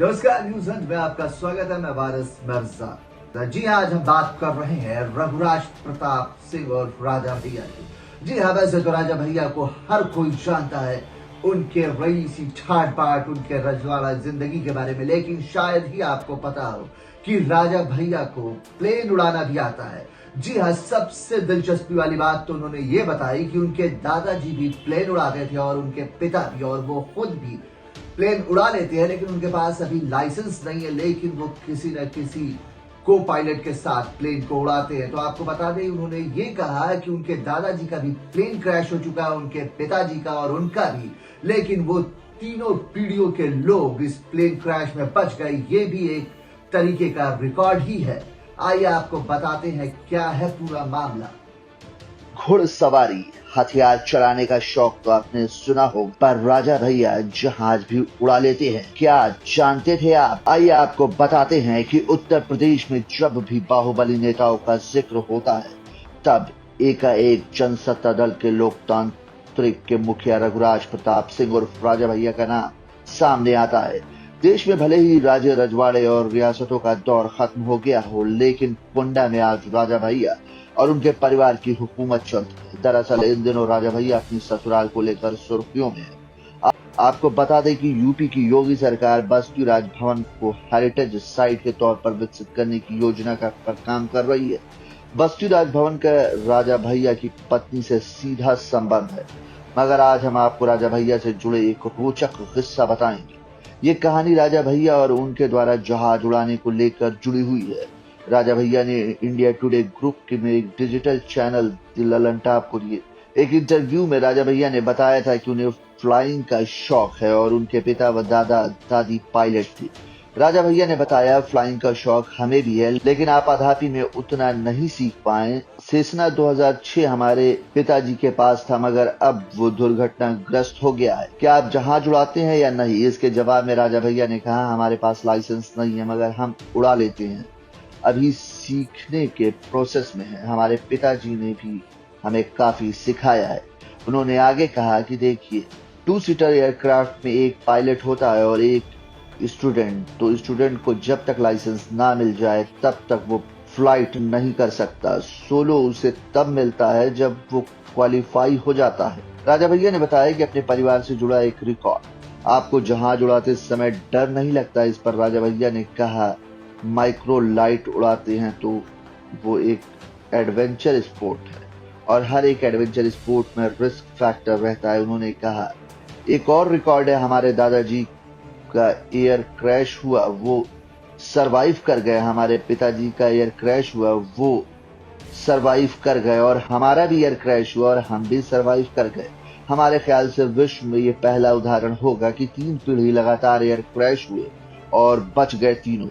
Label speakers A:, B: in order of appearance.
A: नमस्कार न्यूज़ में आपका स्वागत है। मैं वारिस मिर्जा। जी हाँ, आज हम बात कर रहे हैं रघुराज प्रताप सिंह और राजा भैया की। जी हाँ, वैसे तो राजा भैया को हर कोई जानता है, उनके रईसी ठाट बाट, उनके रजवाड़ा जिंदगी के बारे में, लेकिन शायद ही आपको पता हो कि राजा भैया को प्लेन उड़ाना भी आता है। जी हाँ, सबसे दिलचस्पी वाली बात तो उन्होंने ये बताई कि उनके दादाजी भी प्लेन उड़ाते थे और उनके पिता भी, और वो खुद भी प्लेन उड़ा लेते हैं, लेकिन उनके पास अभी लाइसेंस नहीं है, लेकिन वो किसी न किसी को पायलट के साथ प्लेन को उड़ाते हैं। तो आपको बता दें, उन्होंने ये कहा है कि उनके दादाजी का भी प्लेन क्रैश हो चुका है, उनके पिताजी का और उनका भी, लेकिन वो तीनों पीढ़ियों के लोग इस प्लेन क्रैश में बच गए। ये भी एक तरीके का रिकॉर्ड ही है। आइए आपको बताते हैं क्या है पूरा मामला।
B: घुड़सवारी, हथियार चलाने का शौक तो आपने सुना हो, पर राजा भैया जहाज भी उड़ा लेते हैं। क्या जानते थे आप? आइए आपको बताते हैं कि उत्तर प्रदेश में जब भी बाहुबली नेताओं का जिक्र होता है, तब एकाएक जनसत्ता दल के लोकतांत्रिक के मुखिया रघुराज प्रताप सिंह उर्फ राजा भैया का नाम सामने आता है। देश में भले ही राज्य, रजवाड़े और रियासतों का दौर खत्म हो गया हो, लेकिन कुंडा में आज राजा भैया और उनके परिवार की हुकूमत चलती है। दरअसल इन दिनों राजा भैया अपनी ससुराल को लेकर सुर्खियों में है। आपको बता दें कि यूपी की योगी सरकार बस्ती राजभवन को हेरिटेज साइट के तौर पर विकसित करने की योजना पर काम कर रही है। बस्ती राजभवन का राजा भैया की पत्नी से सीधा संबंध है, मगर आज हम आपको राजा भैया से जुड़े एक रोचक किस्सा बताएंगे। ये कहानी राजा भैया और उनके द्वारा जहाज उड़ाने को लेकर जुड़ी हुई है। राजा भैया ने इंडिया टुडे ग्रुप के में एक digital channel the Lalan top को दिए एक इंटरव्यू में राजा भैया ने बताया था कि उन्हें फ्लाइंग का शौक है और उनके पिता व दादा दादी पायलट थे। राजा भैया ने बताया, फ्लाइंग का शौक हमें भी है, लेकिन आपाधापी में उतना नहीं सीख पाए। सेसना 2006 हमारे पिताजी के पास था, मगर अब वो दुर्घटनाग्रस्त हो गया है। क्या आप जहाज उड़ाते हैं या नहीं? इसके जवाब में राजा भैया ने कहा, हमारे पास लाइसेंस नहीं है, मगर हम उड़ा लेते हैं। अभी सीखने के प्रोसेस में है। हमारे पिताजी ने भी हमें काफी सिखाया है। उन्होंने आगे कहा कि देखिए, 2 सीटर एयरक्राफ्ट में एक पायलट होता है और एक स्टूडेंट। तो स्टूडेंट को जब तक लाइसेंस ना मिल जाए तब तक वो फ्लाइट नहीं कर सकता। सोलो उसे तब मिलता है जब वो क्वालिफाई हो जाता है। राजा भैया ने बताया कि अपने परिवार से जुड़ा एक रिकॉर्ड, आपको जहाज उड़ाते समय डर नहीं लगता? इस पर राजा भैया ने कहा, माइक्रो लाइट उड़ाते हैं तो वो एक एडवेंचर स्पोर्ट है और हर एक एडवेंचर स्पोर्ट में रिस्क फैक्टर रहता है। उन्होंने कहा, एक और रिकॉर्ड है, हमारे दादाजी का एयर क्रैश हुआ, वो सरवाइव कर गए। हमारे पिताजी का एयर क्रैश हुआ, वो सरवाइव कर गए, और हमारा भी एयर क्रैश हुआ और हम भी सरवाइव कर गए। हमारे ख्याल से विश्व में ये पहला उदाहरण होगा कि 3 पीढ़ी लगातार एयर क्रैश हुए और बच गए तीनों।